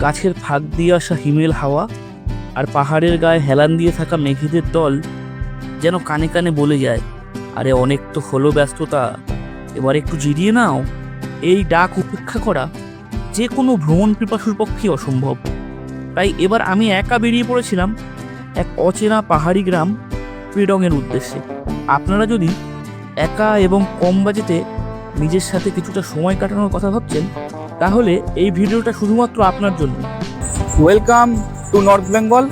গাছের ফাঁক দিয়ে আসা হিমেল হাওয়া আর পাহাড়ের গায়ে হেলান দিয়ে থাকা মেঘেদের দল যেন কানে কানে বলে যায়, আরে অনেক তো হলো ব্যস্ততা, এবার একটু জিরিয়ে নাও। এই ডাক উপেক্ষা করা যে কোনো ভ্রমণ পিপাসুর পক্ষে অসম্ভব। তাই এবার আমি একা বেরিয়ে পড়েছিলাম এক অচেনা পাহাড়ি গ্রাম প্রিডংয়ের উদ্দেশ্যে। আপনারা যদি একা এবং কম বাজেটে নিজের সাথে কিছুটা সময় কাটানোর কথা ভাবছেন, তাহলে এই ভিডিওটা শুধুমাত্র আপনার জন্য। Welcome to North Bengal.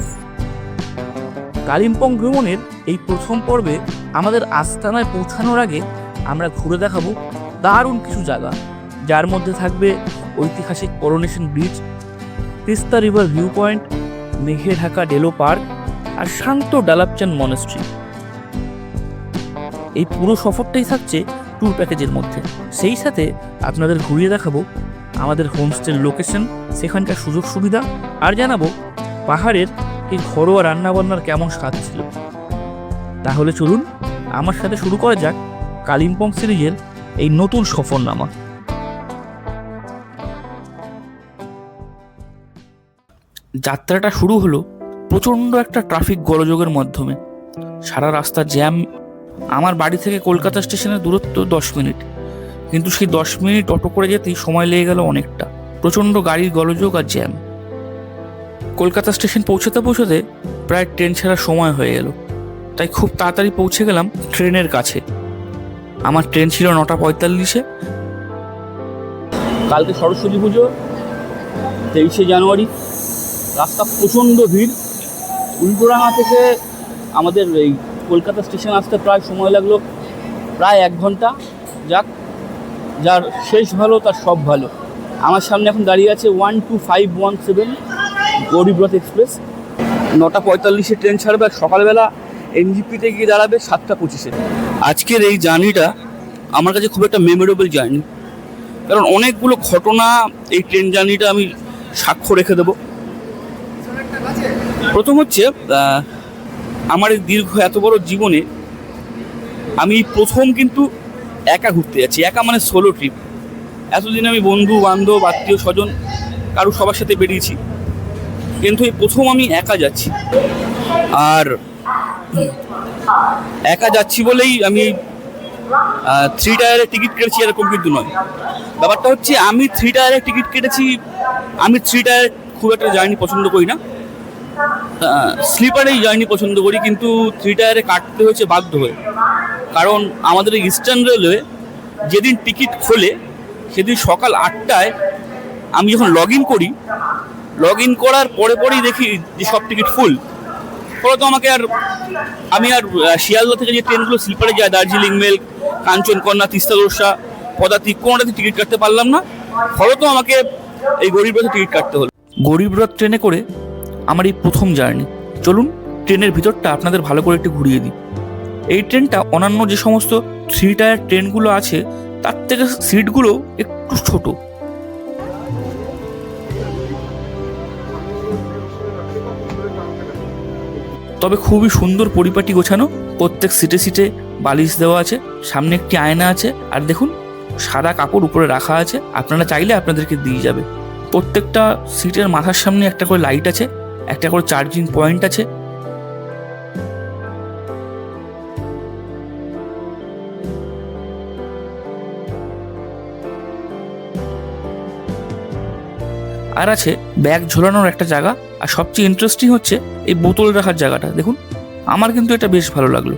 Kalimpong ভ্রমণের এই প্রথম পর্বে আমাদের আস্তানায় পৌঁছানোর আগে আমরা ঘুরে দেখাবো দারুণ কিছু জায়গা, যার মধ্যে থাকবে ঐতিহাসিক coronation bridge, Teesta river view point, মেঘে ঢাকা ডেলো পার্ক আর শান্ত ডালাপচান মনেস্ট্রি। এই পুরো সফরটাই থাকছে ট্যুর প্যাকেজের মধ্যে। সেই সাথে আপনাদের ঘুরিয়ে দেখাবো আমাদের হোমস্টের লোকেশন, সেখানকার সুযোগ সুবিধা, আর জানাবো পাহাড়ের এই ঘরোয়া রান্নাবান্নার কেমন স্বাদ ছিল। তাহলে চলুন আমার সাথে শুরু করা যাক কালিম্পং সিরিজের এই নতুন সফরনামা। যাত্রাটা শুরু হলো প্রচণ্ড একটা ট্রাফিক গোলযোগের মাধ্যমে। সারা রাস্তা জ্যাম। আমার বাড়ি থেকে কলকাতা স্টেশনের দূরত্ব 10 মিনিট, কিন্তু সেই 10 মিনিট অটো করে যেতেই সময় লেগে গেল অনেকটা। প্রচণ্ড গাড়ির গোলযোগ আর জ্যাম। কলকাতা স্টেশন পৌঁছতে পৌঁছতে প্রায় ট্রেন ছাড়ার সময় হয়ে গেল, তাই খুব তাড়াতাড়ি পৌঁছে গেলাম ট্রেনের কাছে। আমার ট্রেন ছিল 9:45-এ। কালকে সরস্বতী পুজো, 23শে জানুয়ারি। রাস্তা প্রচণ্ড ভিড়। উল্টোডাঙা থেকে আমাদের এই কলকাতা স্টেশন আসতে প্রায় সময় লাগলো প্রায় 1 ঘন্টা। যাক, যার শেষ ভালো তার সব ভালো। আমার সামনে এখন দাঁড়িয়ে আছে 12517 গরিবরথ এক্সপ্রেস। 9:45-এ ট্রেন ছাড়বে, আর সকালবেলা এনজিপিতে গিয়ে দাঁড়াবে 7:25-এ। আজকের এই জার্নিটা আমার কাছে খুব একটা মেমোরেবল জার্নি, কারণ অনেকগুলো ঘটনা এই ট্রেন জার্নিটা আমি সাক্ষ্য রেখে দেবো। প্রথম হচ্ছে, আমার এই দীর্ঘ এত বড় জীবনে আমি প্রথম কিন্তু একা ঘুরতে যাচ্ছি। একা মানে সোলো ট্রিপ। এতদিন আমি বন্ধু বান্ধব আত্মীয় স্বজন কারো সবার সাথে বেরিয়েছি, কিন্তু এই প্রথম আমি একা যাচ্ছি। আর একা যাচ্ছি বলেই আমি 3 টায়ারের টিকিট কেটেছি এরকম কিন্তু নয়। ব্যাপারটা হচ্ছে, আমি 3 টায়ারের টিকিট কেটেছি। আমি 3 টায়ার খুব একটা জার্নি পছন্দ করি না, স্লিপারেই জার্নি পছন্দ করি, কিন্তু 3 টায়ারে কাটতে হয়েছে বাধ্য হয়ে। কারণ আমাদের এই ইস্টার্ন রেলওয়ে যেদিন টিকিট খোলে সেদিন সকাল 8টায় আমি যখন লগ ইন করার পরেই দেখি যে সব টিকিট ফুল। ফলত আমি আর শিয়ালদা থেকে যে ট্রেনগুলো স্লিপারে যায়, দার্জিলিং মেল, কাঞ্চনকন্যা, তিস্তা তোরসা, পদাতিক, কোনোটাতে টিকিট কাটতে পারলাম না। ফলত আমাকে এই গরিবরথে টিকিট কাটতে হলো। গরিবরথ ট্রেনে করে আমার এই প্রথম জার্নি। চলুন ট্রেনের ভিতরটা আপনাদের ভালো করে একটু ঘুরিয়ে দিই। এই ট্রেনটা অন্যান্য যে সমস্ত 3 টায়ার ট্রেনগুলো আছে তার থেকে সিটগুলো একটু ছোট। তবে খুবই সুন্দর পরিপাটি গোছানো। প্রত্যেক সিটে সিটে বালিশ দেওয়া আছে, সামনে একটি আয়না আছে, আর দেখুন সাদা কাপড় উপরে রাখা আছে। আপনারা চাইলে আপনাদেরকে দিয়ে যাবে। প্রত্যেকটা সিটের মাথার সামনে একটা করে লাইট আছে, একটা করে চার্জিং পয়েন্ট আছে। আর আছে ব্যাগ ঝোলানোর একটা জায়গা। আর সবচেয়ে ইন্টারেস্টিং হচ্ছে এই বোতল রাখার জায়গাটা। দেখুন, আমার কিন্তু এটা বেশ ভালো লাগলো।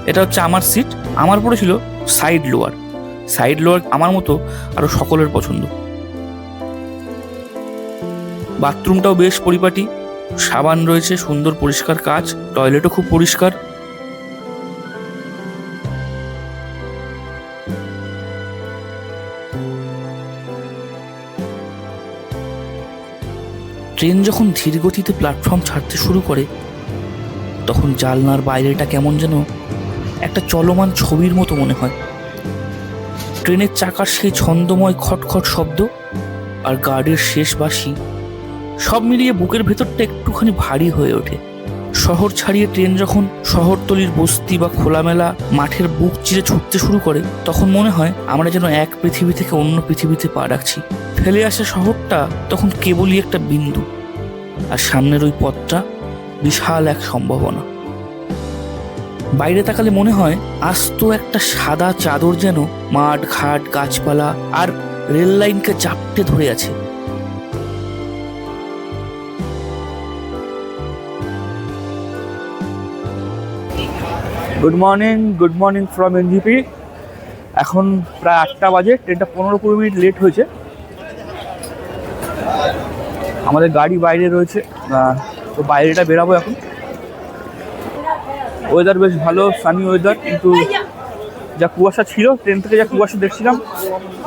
এটা হচ্ছে আমার সিট। আমার পড়েছিল সাইড লোয়ার। আমার মতো আরো সকলের পছন্দ। বাথরুমটাও বেশ পরিপাটি, সাবান রয়েছে, সুন্দর পরিষ্কার কাচ, টয়লেটও খুব পরিষ্কার। ট্রেন যখন ধীর গতিতে প্ল্যাটফর্ম ছাড়তে শুরু করে, তখন জানলার বাইরেটা কেমন যেন একটা চলমান ছবির মতো মনে হয়। ট্রেনের চাকার সেই ছন্দময় খটখট শব্দ আর গার্ডের শেষ বাঁশি, সব মিলিয়ে বুকের ভেতরটা একটুখানি ভারী হয়ে ওঠে। শহর ছাড়িয়ে ট্রেন যখন শহরতলির বস্তি বা খোলামেলা মাঠের বুক চিরে ছুটতে শুরু করে, তখন মনে হয় আমরা যেন এক পৃথিবী থেকে অন্য পৃথিবীতে পা রাখছি। ফেলে আসা শহরটা তখন কেবলই একটা বিন্দু, আর সামনের ওই পথটা বিশাল এক সম্ভাবনা। বাইরে তাকালে মনে হয় আস্ত একটা সাদা চাদর যেন মাঠ ঘাট গাছপালা আর রেল লাইনকে চাপটে ধরে আছে। Good morning from NJP. এখন প্রায় 8টা বাজে, ট্রেনটা 15-20 মিনিট লেট হয়েছে। আমাদের গাড়ি বাইরে রয়েছে, তো বাইরেটা বেরাবো এখন। ওয়েদার বেশ ভালো, সানি ওয়েদার, কিন্তু যা কুয়াশা ছিল, ট্রেন থেকে যা কুয়াশা দেখছিলাম,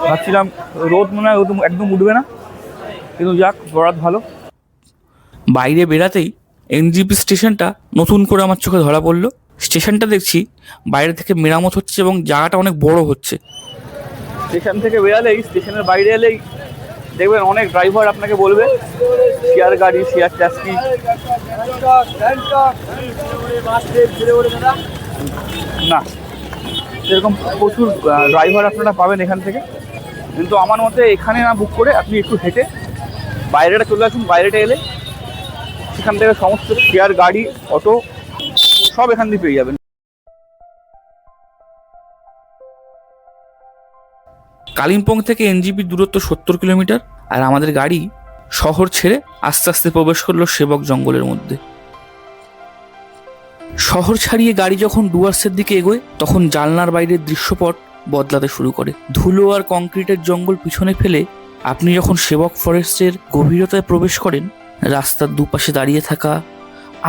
ভাবছিলাম রোদ মনে হয় একদম উঠবে না, কিন্তু যাক, বরাত ভালো। বাইরে বেরাতেই এনজিপি স্টেশনটা নতুন করে আমার চোখে ধরা পড়লো। স্টেশনটা দেখছি বাইরে থেকে মেরামত হচ্ছে এবং জায়গাটা অনেক বড় হচ্ছে। স্টেশন থেকে বেরালেই, স্টেশনের বাইরে এলেই দেখবেন অনেক ড্রাইভার আপনাকে বলবে শেয়ার গাড়ি, শেয়ার ট্যাক্সি। না, সেরকম প্রচুর ড্রাইভার আপনারা পাবেন এখান থেকে, কিন্তু আমার মতে এখানে না বুক করে আপনি একটু হেঁটে বাইরেটা চলে আসুন। বাইরেটা এলে সেখান থেকে সমস্ত শেয়ার গাড়ি, অটো সব এখান দিয়ে পেয়ে যাবেন। কালিম্পং থেকে এনজিপির দূরত্ব 70 কিলোমিটার, আর আমাদের গাড়ি শহর ছেড়ে আস্তে আস্তে প্রবেশ করলো সেবক জঙ্গলের মধ্যে। শহর ছাড়িয়ে গাড়ি যখন ডুয়ার্সের দিকে এগোয়, তখন জানলার বাইরের দৃশ্যপট বদলাতে শুরু করে। ধুলো আর কংক্রিটের জঙ্গল পিছনে ফেলে আপনি যখন সেবক ফরেস্টের গভীরতায় প্রবেশ করেন, রাস্তার দুপাশে দাঁড়িয়ে থাকা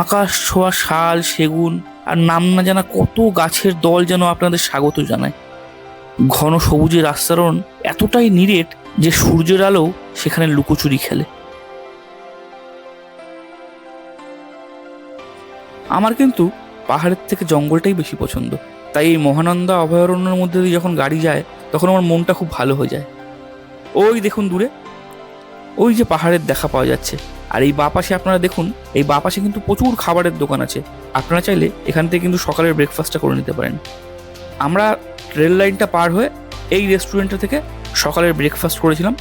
আকাশ ছোঁয়া শাল, সেগুন আর নাম না জানা কত গাছের দল যেন আপনাদের স্বাগত জানায়। ঘন সবুজের আস্তরণ এতটাই নিরেট যে সূর্যের আলো সেখানে লুকোচুরি খেলে। আমার কিন্তু পাহাড়ের থেকে জঙ্গলটাই বেশি পছন্দ, তাই এই মহানন্দা অভয়ারণ্যের মধ্যে দিয়ে যখন গাড়ি যায়, তখন আমার মনটা খুব ভালো হয়ে যায়। ওই দেখুন দূরে ওই যে পাহাড়ের দেখা পাওয়া যাচ্ছে, আর এই বাঁ পাশে আপনারা দেখুন, এই বাঁ পাশে কিন্তু প্রচুর খাবারের দোকান আছে। আপনারা চাইলে এখান থেকে কিন্তু সকালের ব্রেকফাস্টটা করে নিতে পারেন। আমরা রেল লাইনটা পার হয়ে এই রেস্টুরেন্টটা থেকে সকালের ব্রেকফাস্ট করেছিলাম।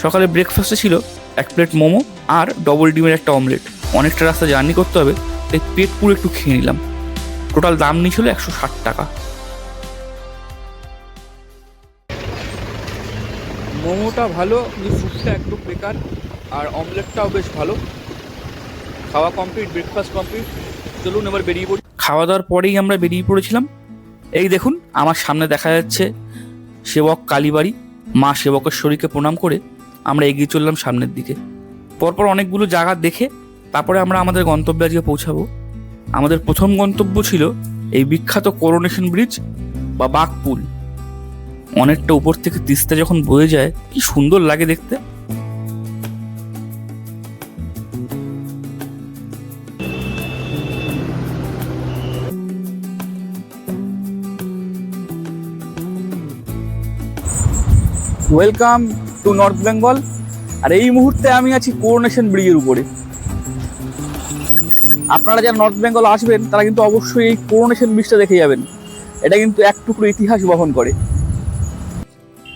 সকালের ব্রেকফাস্টে ছিল 1 প্লেট মোমো আর ডবল ডিমের একটা অমলেট। অনেকটা রাস্তা জার্নি করতে হবে, তাই পেট পুরো একটু খেয়ে নিলাম। টোটাল দাম নিয়েছিল 160 টাকা। মোমোটা ভালো, কিন্তু স্যুপটা একদম বেকার, আর অমলেটটাও বেশ ভালো। খাওয়া কমপ্লিট, ব্রেকফাস্ট কমপ্লিট, চলুন এবার বেরিয়ে পড়ি। খাওয়া দাওয়ার পরেই আমরা বেরিয়ে পড়েছিলাম। এই দেখুন আমার সামনে দেখা যাচ্ছে সেবক কালীবাড়ি। মা সেবকেশ্বরীকে প্রণাম করে আমরা এগিয়ে চললাম সামনের দিকে। পরপর অনেকগুলো জায়গা দেখে তারপরে আমরা আমাদের গন্তব্যে আজকে পৌঁছাবো। আমাদের প্রথম গন্তব্য ছিল এই বিখ্যাত করোনেশন ব্রিজ বা বাঘপুল। অনেকটা উপর থেকে তিস্তা যখন বয়ে যায়, কি সুন্দর লাগে দেখতে। Welcome to North Bengal. আর এই মুহূর্তে আমি আছি করোনেশন ব্রিজের উপরে। আপনারা যারা নর্থ বেঙ্গল আসবেন তারা কিন্তু অবশ্যই এই করোনেশন ব্রিজটা দেখে যাবেন। এটা কিন্তু এক টুকরো ইতিহাস বহন করে।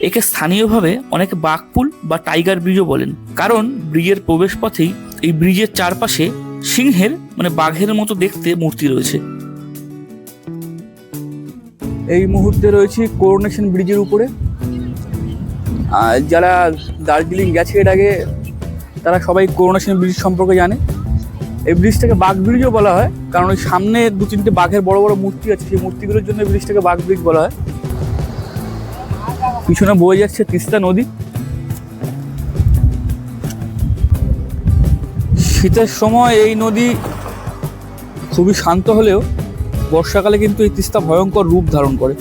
একে স্থানীয়ভাবে অনেকে বাঘপুল বা টাইগার ব্রিজও বলেন, কারণ ব্রিজের প্রবেশ পথেই এই ব্রিজের চারপাশে সিংহের মানে বাঘের মতো দেখতে মূর্তি রয়েছে। এই মুহূর্তে রয়েছি করোনেশন ব্রিজের উপরে। যারা দার্জিলিং গেছে এর আগে, তারা সবাই করোনেশন ব্রিজ সম্পর্কে জানে। এই ব্রিজটাকে বাঘ ব্রিজও বলা হয়, কারণ ওই সামনে 2-3টে বাঘের বড় বড় মূর্তি আছে, সেই মূর্তিগুলোর জন্য এই ব্রিজটাকে বাঘ ব্রিজ বলা হয়। পিছনে বয়ে যাচ্ছে তিস্তা নদী। শীতের সময় এই নদী খুবই শান্ত হলেও বর্ষাকালে কিন্তু এই তিস্তা ভয়ঙ্কর রূপ ধারণ করে।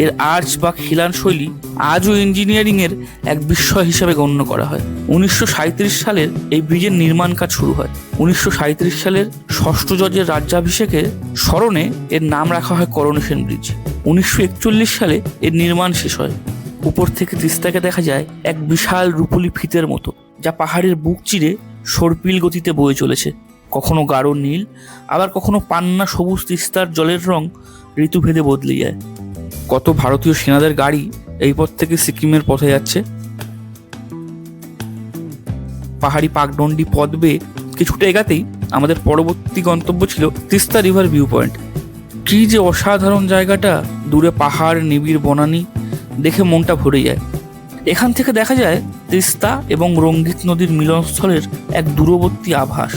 এর আর্চ বা খিলান শৈলী আজও ইঞ্জিনিয়ারিংয়ের এক বিস্ময় হিসাবে গণ্য করা হয়। 1937 সালের এই ব্রিজের নির্মাণ কাজ শুরু হয়। 1937 সালের 6ষ্ঠ জর্জের রাজ্যাভিষেকের স্মরণে এর নাম রাখা হয় করোনেশন ব্রিজ। 1941 সালে এর নির্মাণ শেষ হয়। উপর থেকে তিস্তাকে দেখা যায় এক বিশাল রূপলি ফিতের মতো। যা পাহাড়ের বুক চিরে সর্পিল গতিতে বয়ে চলেছে। কখনো গাঢ় নীল, আবার কখনো পান্না সবুজ তিস্তার জলের রং ঋতুভেদে বদলে যায়। কত ভারতীয় সেনাদের গাড়ি এই পথ থেকে সিকিমের পথে যাচ্ছে। পাহাড়ি পাকডন্ডি পথ বেয়ে কিছুটা এগাতেই আমাদের পরবর্তী গন্তব্য ছিল তিস্তা রিভার ভিউ পয়েন্ট। কি যে অসাধারণ জায়গাটা! দূরে পাহাড়, নিবিড় বনানী, দেখে মনটা ভরে যায়। এখান থেকে দেখা যায় তিস্তা এবং রঙ্গিত নদীর মিলনস্থলের এক দূরবর্তী আভাস।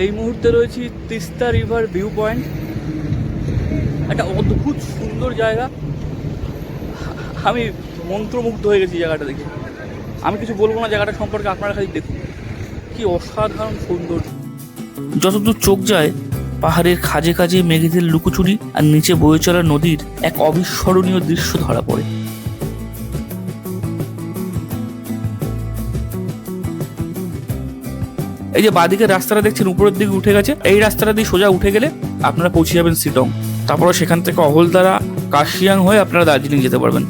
এই মুহূর্তে রয়েছি তিস্তা রিভার ভিউ পয়েন্ট। একটা অদ্ভুত সুন্দর জায়গা। আমি মন্ত্রমুগ্ধ হয়ে গেছি জায়গাটা দেখে। আমি কিছু বলবো না জায়গাটা সম্পর্কে, আপনারা খালি দেখুন কি অসাধারণ সুন্দর। যতদূর চোখ যায় পাহাড়ের খাজে খাজে মেঘেদের লুকোচুরি আর নিচে বয়ে চলা নদীর এক অবিস্মরণীয় দৃশ্য ধরা পড়ে। এই যে বাঁদিকের রাস্তাটা দেখছেন উপরের দিকে উঠে গেছে, এই রাস্তাটা দিয়ে সোজা উঠে গেলে আপনারা পৌঁছে যাবেন শিলং। তারপরে সেখান থেকে অহলদারা, কার্শিয়াং হয়ে আপনারা দার্জিলিং যেতে পারবেন।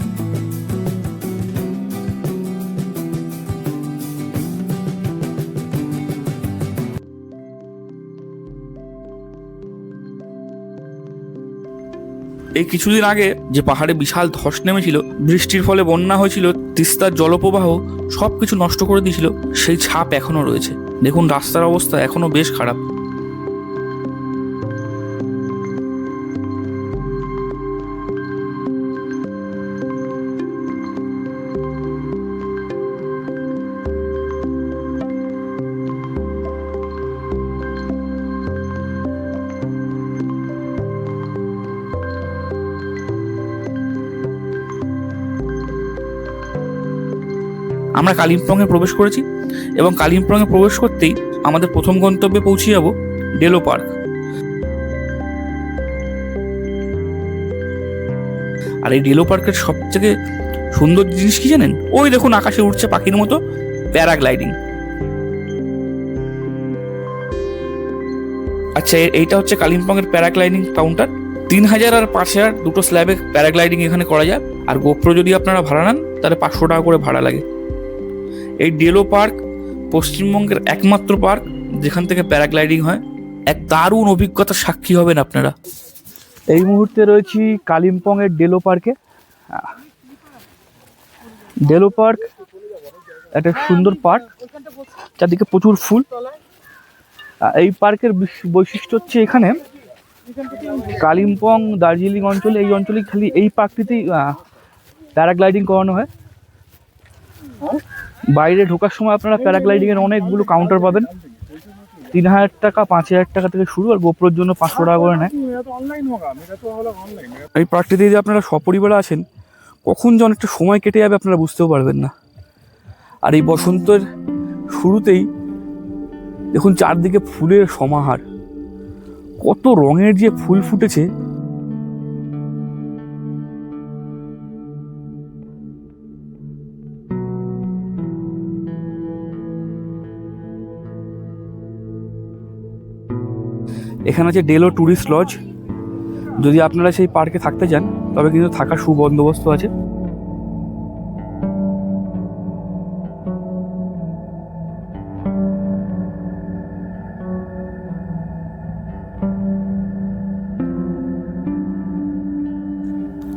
এই কিছুদিন আগে যে পাহাড়ে বিশাল ধস নেমেছিল, বৃষ্টির ফলে বন্যা হয়েছিল, তিস্তার জলপ্রবাহ সবকিছু নষ্ট করে দিয়েছিল, সেই ছাপ এখনো রয়েছে। দেখুন রাস্তার অবস্থা এখনো বেশ খারাপ। আমরা কালিম্পংয়ে প্রবেশ করেছি এবং কালিম্পংয়ে প্রবেশ করতেই আমাদের প্রথম গন্তব্যে পৌঁছে যাব ডেলো পার্ক। আর এই ডেলো পার্কের সব থেকে সুন্দর জিনিস কি জানেন? ওই দেখুন আকাশে উঠছে পাখির মতো প্যারাগ্লাইডিং। আচ্ছা, এইটা হচ্ছে কালিম্পংয়ের প্যারাগ্লাইডিং কাউন্টার। 3000 আর 5000 দুটো স্ল্যাবে প্যারাগ্লাইডিং এখানে করা যায়। আর গোপ্রো যদি আপনারা ভাড়া নেন তাহলে 500 টাকা করে ভাড়া লাগে। এই ডেলো পার্ক পশ্চিমবঙ্গের একমাত্র পার্ক যেখান থেকে প্যারাগ্লাইডিং হয়। এক দারুণ অভিজ্ঞতার সাক্ষী হবেন আপনারা। এই মুহূর্তে রয়েছি কালিম্পংয়ের ডেলো পার্কে। ডেলো পার্ক একটা সুন্দর পার্ক, চারদিকে প্রচুর ফুল। এই পার্কের বৈশিষ্ট্য হচ্ছে এখানে কালিম্পং, দার্জিলিং অঞ্চলে, এই অঞ্চলে খালি এই পার্কটিতেই প্যারাগ্লাইডিং করানো হয়। বাইরে ঢোকার সময় আপনারা প্যারাগ্লাইডিংয়ের অনেকগুলো কাউন্টার পাবেন। 3000 টাকা, 5000 টাকা থেকে শুরু, আর গোপ্রোর জন্য 500 টাকা করে নেয়। এই পার্কটিতে যদি আপনারা সপরিবারে আসেন, কখন যে অনেকটা সময় কেটে যাবে আপনারা বুঝতেও পারবেন না। আর এই বসন্তের শুরুতেই দেখুন চারদিকে ফুলের সমাহার, কত রঙের যে ফুল ফুটেছে। এখানে আছে ডেলো ট্যুরিস্ট লজ। যদি আপনারা সেই পার্কে থাকতে চান তবে কিন্তু থাকার সুবন্দোবস্ত আছে।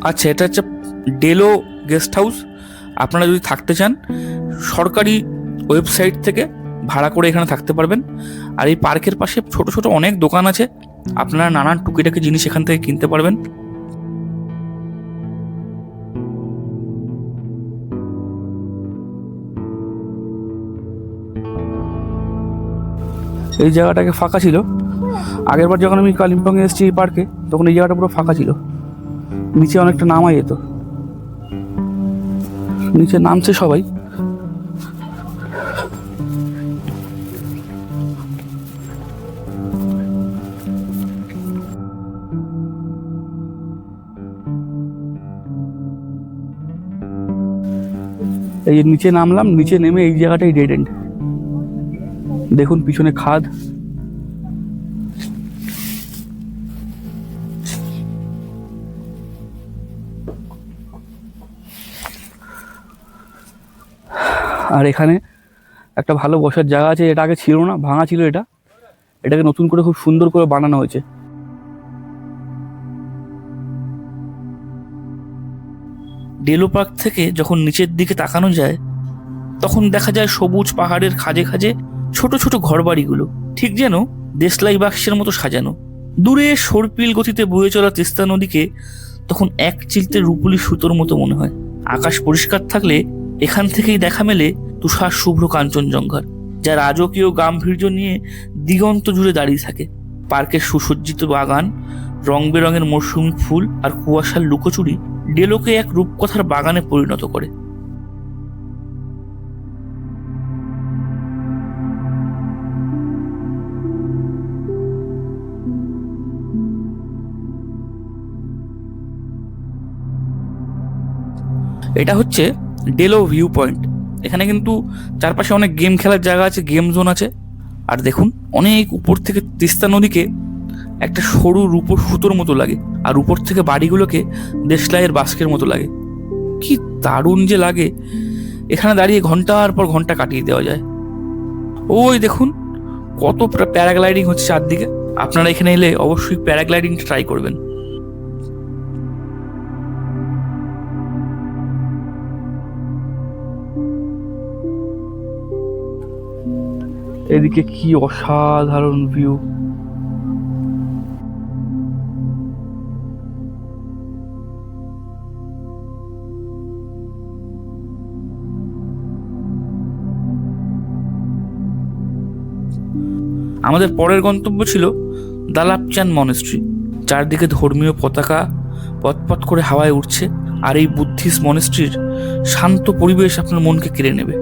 আচ্ছা, এটা হচ্ছে ডেলো গেস্ট হাউস। আপনারা যদি থাকতে চান সরকারি ওয়েবসাইট থেকে ভাড়া করে এখানে থাকতে পারবেন। আর এই পার্কের পাশে ছোট ছোট অনেক দোকান আছে, আপনারা নানান টুকিটাকি জিনিস এখান থেকে কিনতে পারবেন। এই জায়গাটাকে ফাঁকা ছিল আগেরবার যখন আমি কালিম্পংয়ে এসেছি এই পার্কে, তখন এই জায়গাটা পুরো ফাঁকা ছিল। নিচে অনেকটা নামা যেত, নিচে নামছে সবাই। এই নিচে নামলাম, নিচে নেমে এই জায়গাটাই ডেড এন্ড। দেখুন পিছনে খাদ। আর এখানে একটা ভালো বসার জায়গা আছে, এটা আগে ছিল না, ভাঙা ছিল এটা, এটাকে নতুন করে খুব সুন্দর করে বানানো হয়েছে। ডেলো পার্ক থেকে যখন নিচের দিকে তাকানো যায় তখন দেখা যায় সবুজ পাহাড়ের খাজে খাজে ছোট ছোট ঘরবাড়িগুলো, ঠিক যেন দেশলাই বাক্সের মতো সাজানো। দূরে সর্পিল গতিতে বয়ে চলা তিস্তা নদীকে তখন এক চিলতে রূপুলি সুতোর মতো মনে হয়। আকাশ পরিষ্কার থাকলে এখান থেকেই দেখা মেলে তুষার শুভ্র কাঞ্চনজঙ্ঘার, যা রাজকীয় গাম্ভীর্য নিয়ে দিগন্ত জুড়ে দাঁড়িয়ে থাকে। পার্কের সুসজ্জিত বাগান, রং বেরঙের মরশুমি ফুল আর কুয়াশার লুকোচুরি ডেলোকে এক রূপকথার বাগানে পরিণত করে। এটা হচ্ছে ডেলো ভিউ পয়েন্ট। এখানে কিন্তু চারপাশে অনেক গেম খেলার জায়গা আছে, গেম জোন আছে। আর দেখুন, অনেক উপর থেকে তিস্তা নদীকে একটা সরু রূপোর সুতোর মতো লাগে, আর উপর থেকে বাড়িগুলোকে দেশলাইয়ের বাস্কের মতো লাগে। কি দারুণ যে লাগে! এখানে দাঁড়িয়ে ঘন্টার পর ঘন্টা কাটিয়ে দেওয়া যায়। ওই দেখুন কত প্যারাগ্লাইডিং হচ্ছে চারদিকে। আপনারা এখানে এলে অবশ্যই প্যারাগ্লাইডিং ট্রাই করবেন। এদিকে কি অসাধারণ ভিউ! আমাদের পরের গন্তব্য ছিল দালাপচান মনেস্ট্রি। চারদিকে ধর্মীয় পতাকা পথ করে হাওয়ায় উঠছে, আর এই বুদ্ধিস্ট মনেস্ট্রির শান্ত পরিবেশ আপনার মনকে কেড়ে নেবে।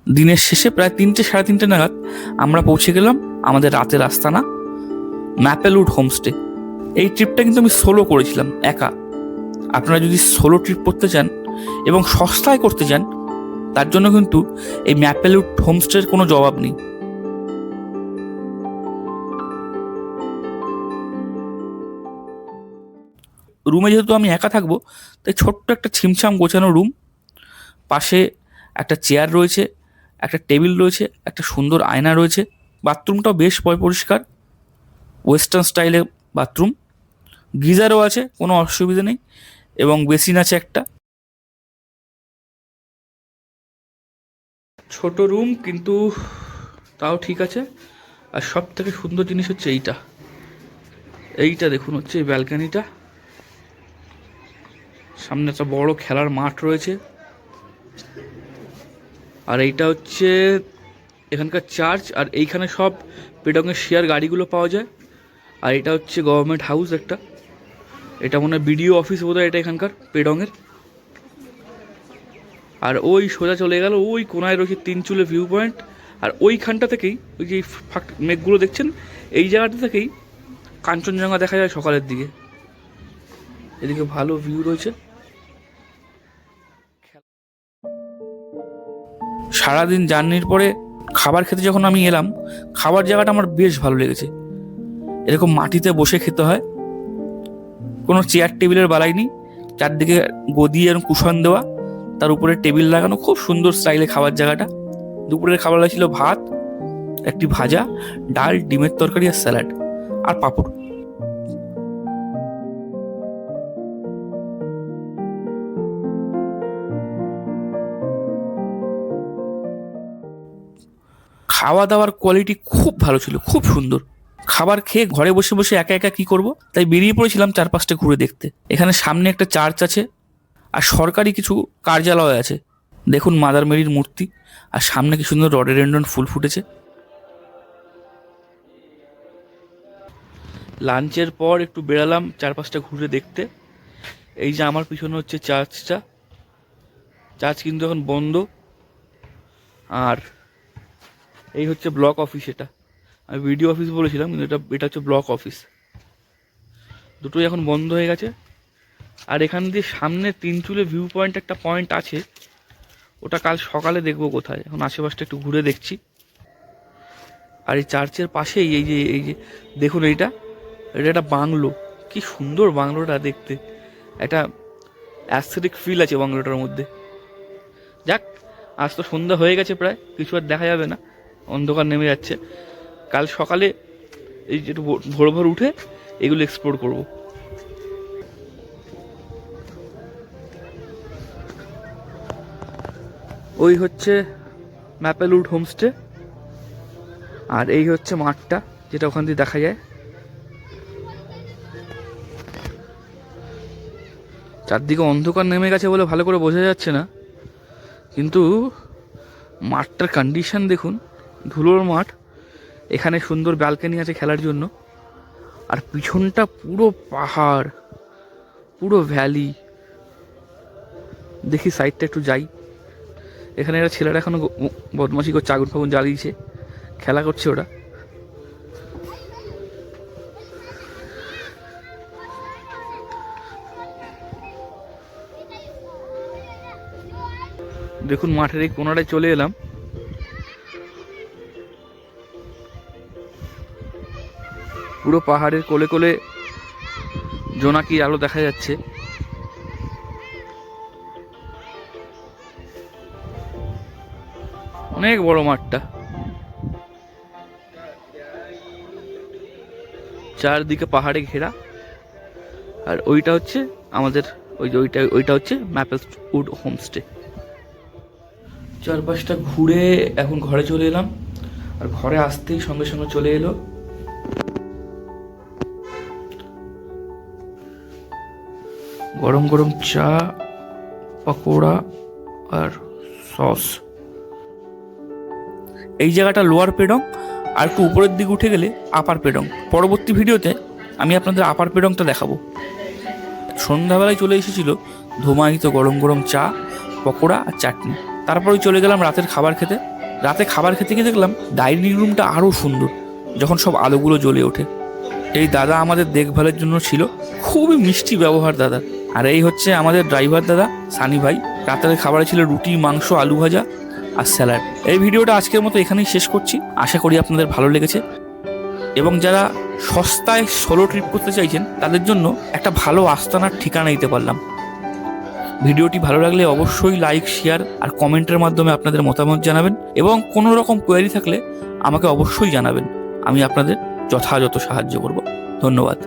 দিনের শেষে প্রায় 3টে সাড়ে 3টে নাগাদ আমরা পৌঁছে গেলাম আমাদের রাতের আস্তানা ম্যাপেলউড হোমস্টে। এই ট্রিপটা কিন্তু আমি সোলো করেছিলাম, একা। আপনারা যদি সোলো ট্রিপ করতে চান এবং সস্তায় করতে চান, তার জন্য কিন্তু এই ম্যাপেলউড হোমস্টের কোনো জবাব নেই। রুমে যেহেতু আমি একা থাকবো, তাই ছোট্ট একটা ছিমছাম গোছানো রুম, পাশে একটা চেয়ার রয়েছে, একটা টেবিল রয়েছে, একটা সুন্দর আয়না রয়েছে। বাথরুমটাও বেশ পরিষ্কার, ওয়েস্টার্ন স্টাইলে বাথরুম, গিজারও আছে, কোনো অসুবিধা নেই, এবং বেসিন আছে একটা। ছোট রুম, কিন্তু তাও ঠিক আছে। আর সব থেকে সুন্দর জিনিস হচ্ছে এইটা দেখুন, হচ্ছে এই ব্যালকানিটা, সামনে একটা বড় খেলার মাঠ রয়েছে। আর এইটা হচ্ছে এখানকার চার্চ, আর এইখানে সব পেডংয়ের শেয়ার গাড়িগুলো পাওয়া যায়। আর এটা হচ্ছে গভর্নমেন্ট হাউস একটা, এটা মনে হয় বিডিও অফিস বোধহয় এটা এখানকার পেডংয়ের। আর ওই সোজা চলে গেল, ওই কোনায় রয়েছে 3 চুলে ভিউ পয়েন্ট। আর ওইখানটা থেকেই, ওই যে মেঘগুলো দেখছেন, এই জায়গাটা থেকেই কাঞ্চনজঙ্ঘা দেখা যায় সকালের দিকে। এদিকে ভালো ভিউ রয়েছে। সারাদিন জার্নির পরে খাবার খেতে যখন আমি এলাম, খাবার জায়গাটা আমার বেশ ভালো লেগেছে। এরকম মাটিতে বসে খেতে হয়, কোনো চেয়ার টেবিলের বালাই নেই, চারদিকে গদি এবং কুশন দেওয়া, তার উপরে টেবিল লাগানো, খুব সুন্দর স্টাইলে খাবার জায়গাটা। দুপুরের খাবার ছিল ভাত, একটি ভাজা, ডাল, ডিমের তরকারি আর স্যালাড আর পাঁপড়। খাওয়া দাওয়ার কোয়ালিটি খুব ভালো ছিল, খুব সুন্দর। খাবার খেয়ে ঘরে বসে বসে একা একা কি করব, তাই বেরিয়ে পড়েছিলাম চারপাশটা ঘুরে দেখতে। এখানে সামনে একটা চার্চ আছে, আর সরকারি কিছু কার্যালয় আছে। দেখুন মাদার মেরির মূর্তি, আর সামনে কি সুন্দর রডেডেন্ড্রন ফুল ফুটেছে। লাঞ্চের পর একটু বেরালাম চারপাশটা ঘুরে দেখতে। এই যে আমার পিছনে হচ্ছে চার্চটা, চার্চ কিন্তু এখন বন্ধ। আর এই হচ্ছে ব্লক অফিস, এটা আমি বিডিও অফিস বলেছিলাম কিন্তু এটা হচ্ছে ব্লক অফিস। দুটোই এখন বন্ধ হয়ে গেছে। আর এখান দিয়ে সামনে তিনচুলে ভিউ পয়েন্ট একটা পয়েন্ট আছে, ওটা কাল সকালে দেখবো কোথায়, এখন আশেপাশটা একটু ঘুরে দেখছি। আর এই চার্চের পাশেই এই যে দেখুন এটা একটা বাংলো, কি সুন্দর বাংলোটা দেখতে, একটা অ্যাস্থেটিক ফিল আছে বাংলোটার মধ্যে। যাক, আজ তো সন্ধ্যা হয়ে গেছে প্রায়, কিছু আর দেখা যাবে না, অন্ধকার নেমে যাচ্ছে। কাল সকালে এই যে ভোর ভোর উঠে এগুলো এক্সপ্লোর করব। ওই হচ্ছে ম্যাপেলউড হোমস্টে, আর এই হচ্ছে মাঠটা যেটা ওখান দিয়ে দেখা যায়। চারদিকে অন্ধকার নেমে গেছে বলে ভালো করে বোঝা যাচ্ছে না, কিন্তু মাঠটার কন্ডিশন দেখুন, ধুলোর মাঠ, এখানে সুন্দর ব্যালকনি আছে খেলার জন্য, আর পিছনটা পুরো পাহাড়, পুরো ভ্যালি। দেখি সাইডটা একটু যাই, এখানে একটা ছেলেরা এখনো বদমাশি করছে, আগুন ফাগুন জ্বালিয়েছে, খেলা করছে ওরা। দেখুন মাঠের এই কোনাটায় চলে এলাম, পুরো পাহাড়ের কোলে কোলে জোনাকির আলো দেখা যাচ্ছে। অনেক বড় মাঠটা, চারদিকে পাহাড়ে ঘেরা। আর ওইটা হচ্ছে আমাদের ওইটা হচ্ছে ম্যাপেলউড হোমস্টে। চারপাশটা ঘুরে এখন ঘরে চলে এলাম, আর ঘরে আসতেই সঙ্গে সঙ্গে চলে এলো গরম গরম চা, পকোড়া আর সস। এই জায়গাটা লোয়ার পেডং, আর একটু উপরের দিকে উঠে গেলে আপার পেডং। পরবর্তী ভিডিওতে আমি আপনাদের আপার পেডংটা দেখাবো। সন্ধ্যাবেলায় চলে এসেছিল ধোমায়িত গরম গরম চা, পকোড়া আর চাটনি। তারপরে চলে গেলাম রাতের খাবার খেতে। রাতে খাবার খেতে গিয়ে দেখলাম ডাইনিং রুমটা আরও সুন্দর যখন সব আলোগুলো জ্বলে ওঠে। এই দাদা আমাদের দেখভালের জন্য ছিল, খুবই মিষ্টি ব্যবহার দাদা। আর এই হচ্ছে আমাদের ড্রাইভার দাদা সানি ভাই। রাতের খাবারে ছিল রুটি, মাংস, আলু ভাজা আর স্যালাড। এই ভিডিওটা আজকের মতো এখানেই শেষ করছি, আশা করি আপনাদের ভালো লেগেছে। এবং যারা সস্তায় সোলো ট্রিপ করতে চাইছেন তাদের জন্য একটা ভালো আস্তানার ঠিকানা দিতে পারলাম। ভিডিওটি ভালো লাগলে অবশ্যই লাইক, শেয়ার আর কমেন্টের মাধ্যমে আপনাদের মতামত জানাবেন, এবং কোনো রকম কোয়েরি থাকলে আমাকে অবশ্যই জানাবেন, আমি আপনাদের যথাযথ সাহায্য করব। ধন্যবাদ।